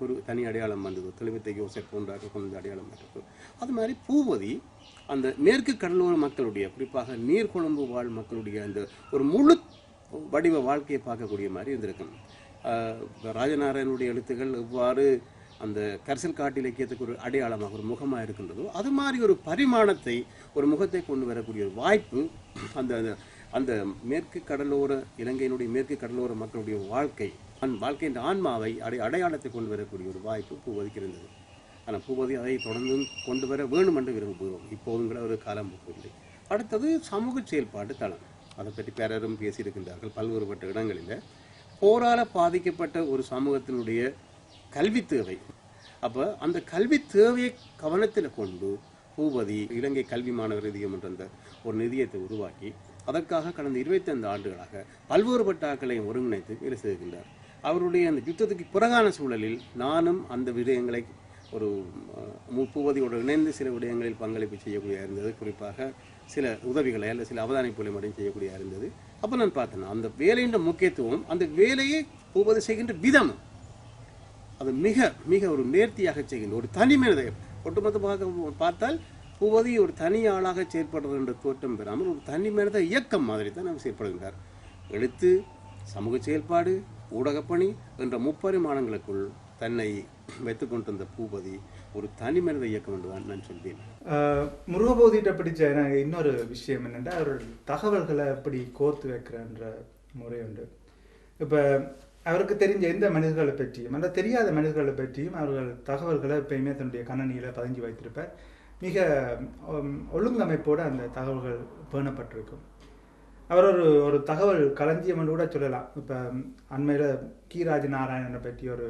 அவருக்கு ஒரு தனி அடையாளம் வந்தது. தெளிவித்த யோசப் போன்றாக கொண்ட அடையாளம் வந்தது. அது மாதிரி பூபதி அந்த மேற்கு கடலோர மக்களுடைய, குறிப்பாக நீர்கொழும்பு வாழ் மக்களுடைய அந்த ஒரு முழு வடிவ வாழ்க்கையை பார்க்கக்கூடிய மாதிரி இருந்திருக்கும். ராஜநாராயணனுடைய எழுத்துக்கள் எவ்வாறு அந்த கரிசல் காட்டு இலக்கியத்துக்கு ஒரு அடையாளமாக ஒரு முகமாக இருக்கின்றதோ அது மாதிரி ஒரு பரிமாணத்தை, ஒரு முகத்தை கொண்டு வரக்கூடிய ஒரு வாய்ப்பு அந்த அந்த மேற்கு கடலோர இலங்கையினுடைய மேற்கு கடலோர மக்களுடைய வாழ்க்கையின் ஆன்மாவை அடையாளத்தை கொண்டு வரக்கூடிய ஒரு வாய்ப்பு பூபதிக்கு இருந்தது. ஆனால் பூபதி அதை தொடர்ந்து கொண்டு வர வேணும் என்று விரும்புகிறோம். இப்போதுங்கிற ஒரு காலம் இல்லை. அடுத்தது சமூக செயல்பாட்டு தளம். அதை பற்றி பேரரும் பேசியிருக்கின்றார்கள் பல்வேறுபட்ட இடங்களில். போரால் பாதிக்கப்பட்ட ஒரு சமூகத்தினுடைய கல்வி தேவை. அப்போ அந்த கல்வி தேவையை கவனத்தில் கொண்டு பூபதி இலங்கை கல்வி மாணவர் நிதியம் என்ற ஒரு நிதியத்தை உருவாக்கி அதற்காக கடந்த 25 ஆண்டுகளாக பல்வேறுபட்ட ஆக்களையும் ஒருங்கிணைத்து வேலை செய்கின்றார். அவருடைய அந்த யுத்தத்துக்கு பிறகான சூழலில் நானும் அந்த விடயங்களை ஒரு பூபதியோடு இணைந்து சில விடயங்களில் பங்களிப்பு செய்யக்கூடிய இருந்தது. குறிப்பாக சில உதவிகளை அல்ல சில அவதானிப்புகளை மட்டும் செய்யக்கூடிய இருந்தது. அப்போ நான் பார்த்தேன் அந்த வேலையின் முக்கியத்துவம், அந்த வேலையை பூபதி செய்கின்ற விதம், அது மிக மிக ஒரு நேர்த்தியாக செய்கின்ற ஒரு தனி மனித, ஒட்டுமொத்தமாக பார்த்தால் பூபதி ஒரு தனி ஆளாக செயற்படுறது என்ற தோற்றம் பெறாமல் ஒரு தனி மனித இயக்கம் மாதிரி தான் அவர் செயற்படுகின்றார். எழுத்து, சமூக செயல்பாடு, ஊடகப்பணி என்ற முப்பரிமாணங்களுக்குள் தன்னை வைத்துக் கொண்டிருந்த பூபதி ஒரு தனி மனித இயக்கம் என்றுதான் நான் சொல்வேன். முருகபோதிட்ட பிடிச்ச இன்னொரு விஷயம் என்னென்னா, அவர் தகவல்களை எப்படி கோர்த்து வைக்கிறன்ற முறை உண்டு. இப்போ அவருக்கு தெரிஞ்ச எந்த மனிதர்களை பற்றியும் அல்ல தெரியாத மனிதர்களை பற்றியும் அவர்கள் தகவல்களை எப்பயுமே தன்னுடைய கணனியில் பதிஞ்சு வைத்திருப்பார். மிக ஒழுங்கமைப்போடு அந்த தகவல்கள் பேணப்பட்டிருக்கும். அவர் ஒரு தகவல் களஞ்சியம் என்று கூட சொல்லலாம். இப்போ அண்மையில் கீராஜ நாராயணனை பற்றி ஒரு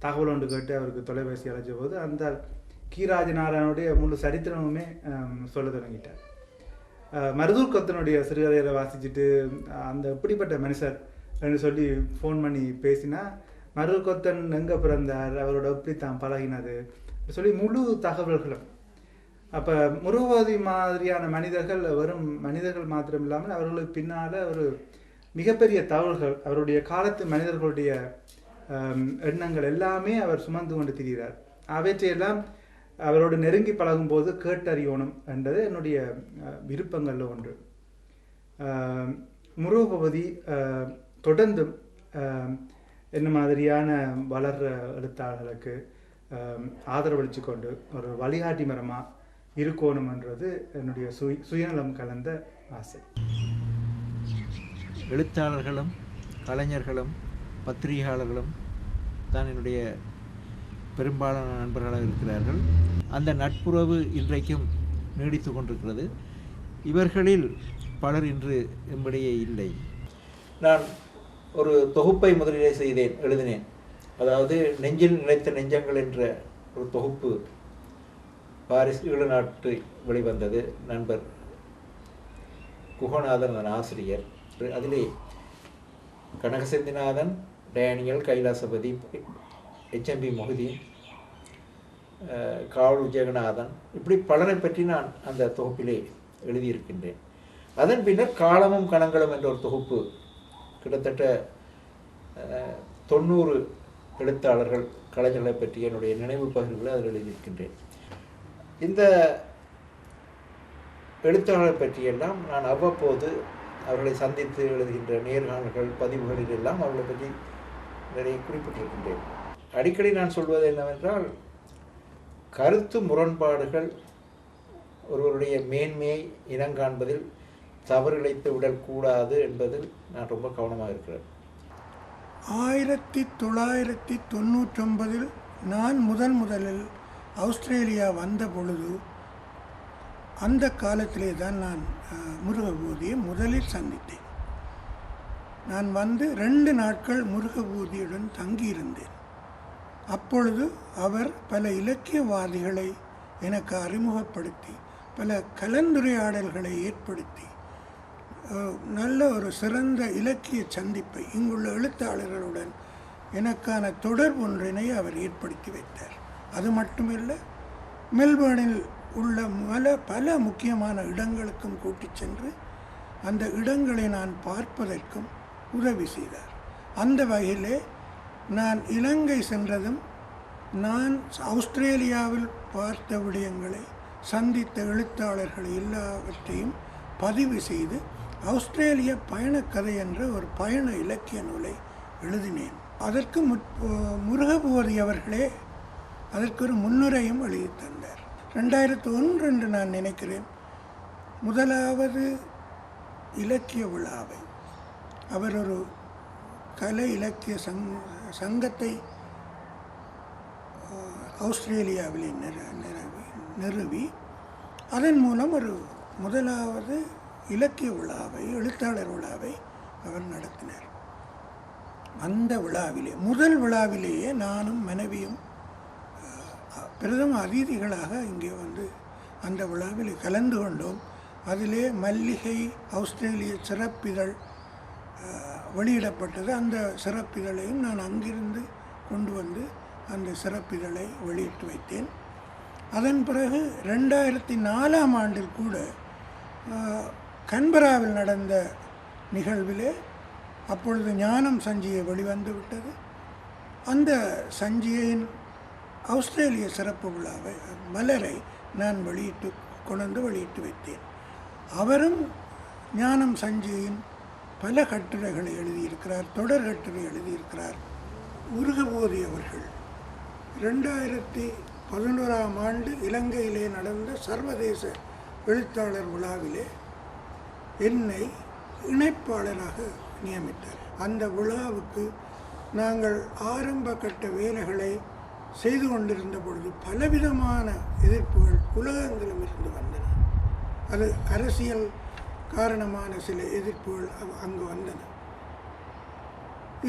தகவல் ஒன்று கேட்டு அவருக்கு தொலைபேசி அழைச்ச போது அந்த கீராஜ நாராயணனுடைய முழு சரித்திரமுமே சொல்ல தொடங்கிட்டார். மருதூர் கொத்தனுடைய சிறுகதையில் வாசிச்சுட்டு அந்த எப்படிப்பட்ட மனுஷர் என்று சொல்லி ஃபோன் பண்ணி பேசினா, மருதூர் கொத்தன் எங்கே பிறந்தார், அவரோட எப்படி தான் பழகினது சொல்லி முழு தகவல்களும். அப்போ முருகபோதி மாதிரியான மனிதர்கள் வெறும் மனிதர்கள் மாத்திரம் இல்லாமல் அவர்களுக்கு பின்னால் ஒரு மிகப்பெரிய தகவல்கள், அவருடைய காலத்து மனிதர்களுடைய எண்ணங்கள் எல்லாமே அவர் சுமந்து கொண்டு திரிகிறார். அவற்றையெல்லாம் அவரோடு நெருங்கி பழகும்போது கேட்டறியணும் என்றது என்னுடைய விருப்பங்களில் ஒன்று. முருகபோதி தொடர்ந்தும் என்ன மாதிரியான வளர்கிற எழுத்தாளர்களுக்கு ஆதரவளித்து கொண்டு ஒரு வழிகாட்டி மரமாக இருக்கணும்ன்றது என்னுடைய சுயநலம் கலந்த ஆசை. எழுத்தாளர்களும் கலைஞர்களும் பத்திரிகையாளர்களும் தான் என்னுடைய பெரும்பாலான நண்பர்களாக இருக்கிறார்கள். அந்த நட்புறவு இன்றைக்கும் நீடித்து கொண்டிருக்கிறது. இவர்களில் பலர் இன்று எம்மிடையே இல்லை. நான் ஒரு தொகுப்பை முதலிலே எழுதினேன். அதாவது நெஞ்சில் நிலைத்த நெஞ்சங்கள் என்ற ஒரு தொகுப்பு பாரிஸ் ஈழநாட்டு வெளிவந்தது. நண்பர் குகநாதன் ஆசிரியர். அதிலே கனகசெந்திநாதன், டேனியல், கைலாசபதி, HMB மொஹிதீன், காவல் ஜெகநாதன், இப்படி பலரை பற்றி நான் அந்த தொகுப்பிலே எழுதியிருக்கின்றேன். அதன் பின்னர் காலமும் கணங்களும் என்ற ஒரு தொகுப்பு கிட்டத்தட்ட 90 எழுத்தாளர்கள் கலைஞர்களை பற்றி என்னுடைய நினைவு பகிர்வுகளை அதில் எழுதியிருக்கின்றேன். இந்த எழுத்தாளரை பற்றியெல்லாம் நான் அவ்வப்போது அவர்களை சந்தித்து எழுதுகின்ற நேர்காணல்கள் பதிவுகளில் எல்லாம் அவர்களை பற்றி நிறைய குறிப்பிட்டிருக்கின்றேன். அடிக்கடி நான் சொல்வது என்னவென்றால், கருத்து முரண்பாடுகள் ஒருவருடைய மேன்மையை இனங்காண்பதில் தவறிழைத்து விடக்கூடாது என்பதில் நான் ரொம்ப கவனமாக இருக்கிறேன். 1999 நான் முதலில் ஆஸ்திரேலியா வந்த பொழுது அந்த காலத்திலே தான் நான் முருகபோதியை முதலில் சந்தித்தேன். நான் வந்து 2 நாட்கள் முருகபோதியுடன் தங்கியிருந்தேன். அப்பொழுது அவர் பல இலக்கியவாதிகளை எனக்கு அறிமுகப்படுத்தி பல கலந்துரையாடல்களை ஏற்படுத்தி நல்ல ஒரு சிறந்த இலக்கிய சந்திப்பை இங்குள்ள எழுத்தாளர்களுடன் எனக்கான தொடர்பு ஒன்றினை அவர் ஏற்படுத்தி வைத்தார். அது மட்டுமில்லை, மெல்பர்னில் உள்ள பல முக்கியமான இடங்களுக்கும் கூட்டிச் சென்று அந்த இடங்களை நான் பார்ப்பதற்கும் உதவி செய்தார். அந்த வகையிலே நான் இலங்கை சென்றதும் நான் ஆஸ்திரேலியாவில் பார்த்த விடயங்களை, சந்தித்த எழுத்தாளர்கள் எல்லாவற்றையும் பதிவு செய்து ஆஸ்திரேலிய பயணக்கதை என்ற ஒரு பயண இலக்கிய நூலை எழுதினேன். அதற்கு முருகபூதி அவர்களே அதற்கு ஒரு முன்னுரையும் எழுதி தந்தார். 2001 என்று நான் நினைக்கிறேன் முதலாவது இலக்கிய விழாவை அவர் ஒரு கலை இலக்கிய சங்கத்தை ஆஸ்திரேலியாவிலே நிறுவி அதன் மூலம் ஒரு முதலாவது இலக்கிய விழாவை, எழுத்தாளர் விழாவை அவர் நடத்தினார். அந்த விழாவிலே, முதல் விழாவிலேயே நானும் மனைவியும் பிரதம அதிதிகளாக இங்கே வந்து அந்த விழாவில் கலந்து கொண்டோம். அதிலே மல்லிகை ஆஸ்திரேலிய சிறப்பிதழ் வெளியிடப்பட்டது. அந்த சிறப்பிதழையும் நான் அங்கிருந்து கொண்டு வந்து அந்த சிறப்பிதழை வெளியிட்டு வைத்தேன். அதன் பிறகு 2004ஆம் ஆண்டில் கூட கன்பராவில் நடந்த நிகழ்விலே அப்பொழுது ஞானம் சஞ்சிகை வெளிவந்து விட்டது. அந்த சஞ்சிகையின் ஆஸ்திரேலிய சிறப்பு விழாவை மலரை நான் வெளியிட்டு வைத்தேன். அவரும் ஞானம் சஞ்சிகையின் பல கட்டுரைகளை எழுதியிருக்கிறார், தொடர் கட்டுரை எழுதியிருக்கிறார். முருகபூதி அவர்கள் 2011ஆம் ஆண்டு இலங்கையிலே நடந்த சர்வதேச எழுத்தாளர் விழாவிலே என்னை இணைப்பாளராக நியமித்தார். அந்த விழாவுக்கு நாங்கள் ஆரம்ப கட்ட வேலைகளை செய்து கொண்டிருந்த பொழுது பலவிதமான எதிர்ப்புகள் உலகெங்கிலும் இருந்து வந்தன. அது அரசியல் காரணமான சில எதிர்ப்புகள் அங்கு வந்தன.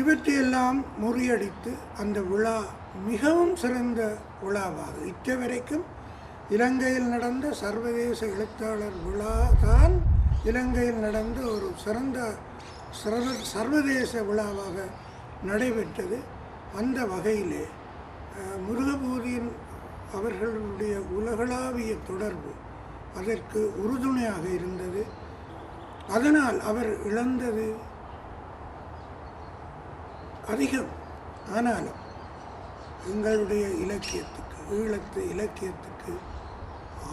இவற்றையெல்லாம் முறியடித்து அந்த விழா மிகவும் சிறந்த விழாவாக, இற்றைவரைக்கும் இலங்கையில் நடந்த சர்வதேச எழுத்தாளர் விழா தான் இலங்கையில் நடந்த ஒரு சிறந்த சர்வதேச விழாவாக நடைபெற்றது. அந்த வகையிலே முருகபூதியின் அவர்களுடைய உலகளாவிய தொடர்பு அதற்கு உறுதுணையாக இருந்தது. அதனால் அவர் இழந்தது அதிகம். ஆனாலும் எங்களுடைய இலக்கியத்துக்கு, ஈழத்து இலக்கியத்துக்கு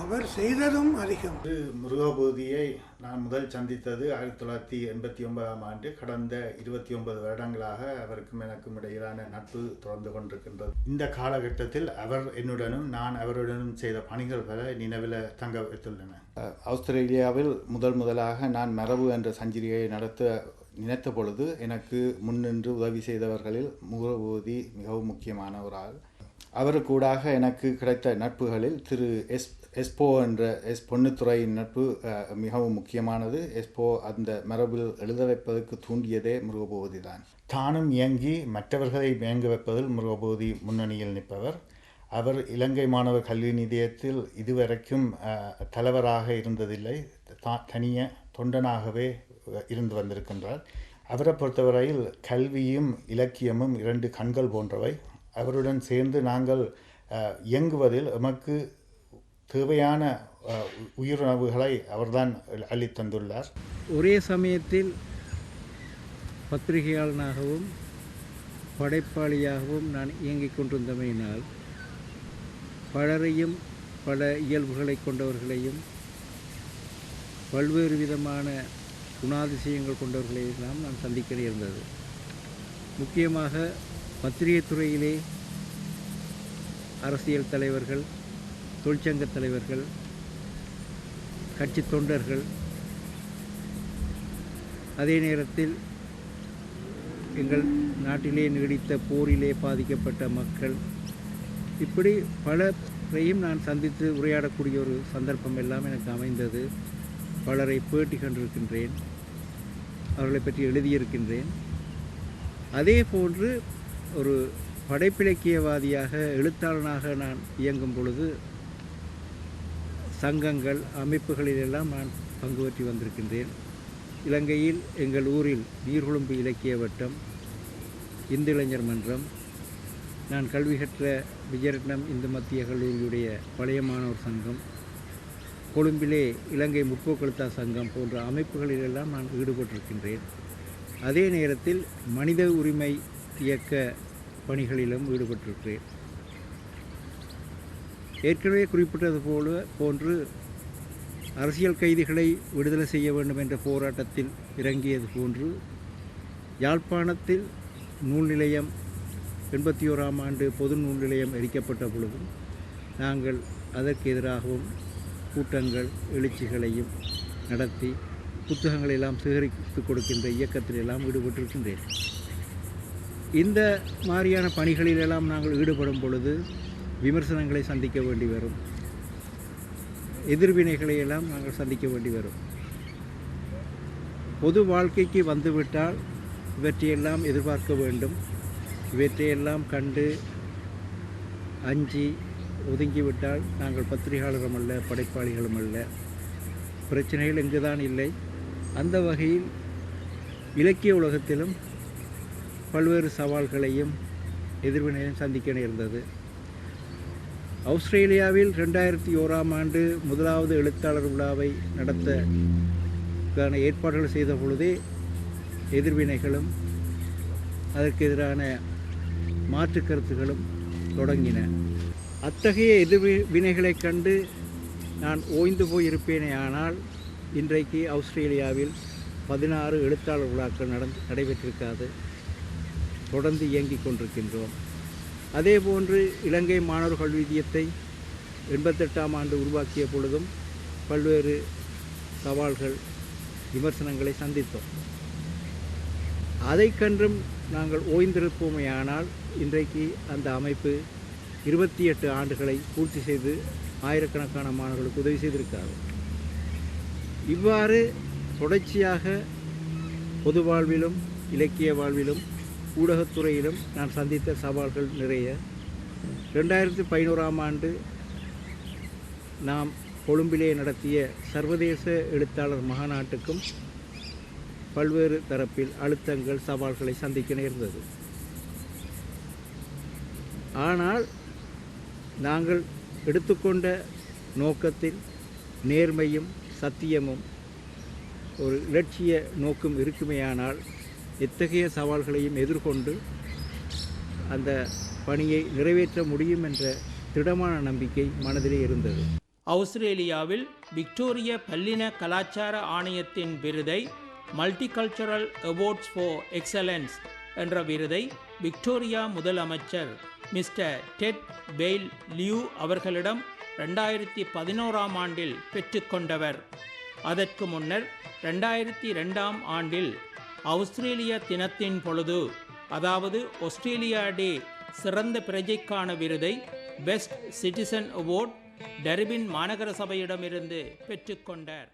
அவர் செய்ததும் அதிகம். முருகபூதியை நான் முதல் சந்தித்தது 1989ஆம் ஆண்டு. கடந்த 29 வருடங்களாக அவருக்கும் எனக்கும் இடையிலான நட்பு தொடர்ந்து கொண்டிருக்கின்றது. இந்த காலகட்டத்தில் அவர் என்னுடனும் நான் அவருடனும் செய்த பணிகள் பல நினைவில் தங்க வைத்துள்ளன. ஆஸ்திரேலியாவில் முதலாக நான் மரபு என்ற சஞ்சிகையை நடத்த நினைத்த பொழுது எனக்கு முன்னின்று உதவி செய்தவர்களில் முருகபூதி மிகவும் முக்கியமான ஒரு ஆள். அவருக்கூடாக எனக்கு கிடைத்த நட்புகளில் திரு எஸ்போ என்ற பொன்னுத்துறையின் நட்பு மிகவும் முக்கியமானது. எஸ்போ அந்த மரபில் எழுத வைப்பதற்கு தூண்டியதே முருகபூதி தான். தானும் இயங்கி மற்றவர்களை இயங்க வைப்பதில் முருகபூதி முன்னணியில் நிற்பவர். அவர் இலங்கை மாணவர் கல்வி நிதியத்தில் இதுவரைக்கும் தலைவராக இருந்ததில்லை, தனிய தொண்டனாகவே இருந்து வந்திருக்கின்றார். அவரை பொறுத்தவரையில் கல்வியும் இலக்கியமும் 2 கண்கள் போன்றவை. அவருடன் சேர்ந்து நாங்கள் இயங்குவதில் எமக்கு தேவையான உயிரிழவுகளை அவர்தான் அளித்தந்துள்ளார். ஒரே சமயத்தில் பத்திரிகையாளனாகவும் படைப்பாளியாகவும் நான் இயங்கிக் கொண்டிருந்தமையினால் பலரையும் பல இயல்புகளை கொண்டவர்களையும் பல்வேறு விதமான குணாதிசயங்கள் கொண்டவர்களையெல்லாம் நான் சந்திக்க நேர்ந்தது. முக்கியமாக பத்திரிகை துறையிலே அரசியல் தலைவர்கள், தொழிற்சங்க தலைவர்கள், கட்சி தொண்டர்கள், அதே நேரத்தில் எங்கள் நாட்டிலே நீடித்த போரிலே பாதிக்கப்பட்ட மக்கள், இப்படி பலரையும் நான் சந்தித்து உரையாடக்கூடிய ஒரு சந்தர்ப்பம் எல்லாம் எனக்கு அமைந்தது. பலரை பேட்டி கண்டிருக்கின்றேன், அவர்களை பற்றி எழுதியிருக்கின்றேன். அதே போன்று ஒரு படைப்பிலக்கியவாதியாக, எழுத்தாளனாக நான் இயங்கும் பொழுது சங்கங்கள், அமைப்புகளிலெல்லாம் நான் பங்கு பற்றி வந்திருக்கின்றேன். இலங்கையில் எங்கள் ஊரில் நீர்கொழும்பு இலக்கிய வட்டம், இந்து இளைஞர் மன்றம், நான் கல்வி கற்ற விஜயரட்னம் இந்து மத்திய கல்லூரியுடைய பழைய மாணவர் சங்கம், கொழும்பிலே இலங்கை முற்போக்கெழுத்தா சங்கம் போன்ற அமைப்புகளிலெல்லாம் நான் ஈடுபட்டிருக்கின்றேன். அதே நேரத்தில் மனித உரிமை இயக்க பணிகளிலும் ஈடுபட்டிருக்கிறேன். ஏற்கனவே குறிப்பிட்டது போன்று அரசியல் கைதிகளை விடுதலை செய்ய வேண்டும் என்ற போராட்டத்தில் இறங்கியது போன்று யாழ்ப்பாணத்தில் நூல் நிலையம் 81ஆம் ஆண்டு பொது நூல் நிலையம் எரிக்கப்பட்ட பொழுதும் நாங்கள் அதற்கு எதிராகவும் கூட்டங்கள் எழுச்சிகளையும் நடத்தி புத்தகங்களை எல்லாம் சேகரித்து கொடுக்கின்ற இயக்கத்தில் எல்லாம் ஈடுபட்டிருக்கின்றேன். இந்த மாதிரியான பணிகளிலெல்லாம் நாங்கள் ஈடுபடும் பொழுது விமர்சனங்களை சந்திக்க வேண்டி வரும், எதிர்வினைகளை எல்லாம் நாங்கள் சந்திக்க வேண்டி வரும். பொது வாழ்க்கைக்கு வந்துவிட்டால் இவற்றையெல்லாம் எதிர்பார்க்க வேண்டும். இவற்றையெல்லாம் கண்டு அஞ்சி ஒதுங்கிவிட்டால் நாங்கள் பத்திரிகையாளரும் அல்ல, படைப்பாளிகளும் அல்ல. பிரச்சனைகள் இங்குதான் இல்லை. அந்த வகையில் இலக்கிய உலகத்திலும் பல்வேறு சவால்களையும் எதிர்வினையும் சந்திக்க நேர்ந்தது. ஆஸ்திரேலியாவில் 2001ஆம் ஆண்டு முதலாவது எழுத்தாளர் விழாவை நடத்தக்கான ஏற்பாடுகள் செய்த பொழுதே எதிர்வினைகளும் அதற்கு எதிரான மாற்று கருத்துகளும் தொடங்கின. அத்தகைய எதிர்வினைகளை கண்டு நான் ஓய்ந்து போயிருப்பேனே. ஆனால் இன்றைக்கு ஆஸ்திரேலியாவில் 16 எழுத்தாளர் விழாக்கள் நடைபெற்றிருக்காது, தொடர்ந்து இயங்கிக் கொண்டிருக்கின்றோம். அதேபோன்று இலங்கை மாணவர் கல்வியத்தை 88ஆம் ஆண்டு உருவாக்கிய பொழுதும் பல்வேறு சவால்கள் விமர்சனங்களை சந்தித்தோம். அதை கன்றும் நாங்கள் ஓய்ந்திருப்போமே. ஆனால் இன்றைக்கு அந்த அமைப்பு 28 ஆண்டுகளை பூர்த்தி செய்து ஆயிரக்கணக்கான மாணவர்களுக்கு உதவி செய்திருக்காது. இவ்வாறு தொடர்ச்சியாக பொது வாழ்விலும் இலக்கிய வாழ்விலும் ஊடகத்துறையிலும் நான் சந்தித்த சவால்கள் நிறைய. 2011ஆம் ஆண்டு நாம் கொழும்பிலே நடத்திய சர்வதேச எழுத்தாளர் மகாநாட்டுக்கும் பல்வேறு தரப்பில் அழுத்தங்கள் சவால்களை சந்திக்க நேர்ந்தது. ஆனால் நாங்கள் எடுத்துக்கொண்ட நோக்கத்தில் நேர்மையும் சத்தியமும் ஒரு இலட்சிய நோக்கும் இருக்குமேயானால் எத்தகைய சவால்களையும் எதிர்கொண்டு அந்த பணியை நிறைவேற்ற முடியும் என்ற திடமான நம்பிக்கை மனதிலே இருந்தது. ஆஸ்திரேலியாவில் விக்டோரிய பல்லின கலாச்சார ஆணையத்தின் விருதை மல்டிகல்ச்சரல் அவார்ட்ஸ் ஃபார் எக்ஸலன்ஸ் என்ற விருதை விக்டோரியா முதலமைச்சர் மிஸ்டர் டெட் பெயில் லியூ அவர்களிடம் 2011ஆம் ஆண்டில் பெற்றுக்கொண்டவர். அதற்கு முன்னர் 2002ஆம் ஆண்டில் ஆஸ்திரேலிய தினத்தின் பொழுது, அதாவது ஆஸ்திரேலியா டே, சிறந்த பிரஜைக்கான விருதை பெஸ்ட் சிட்டிசன் அவார்ட் டர்பின் மாநகர சபையிடமிருந்து பெற்றுக்கொண்டார்.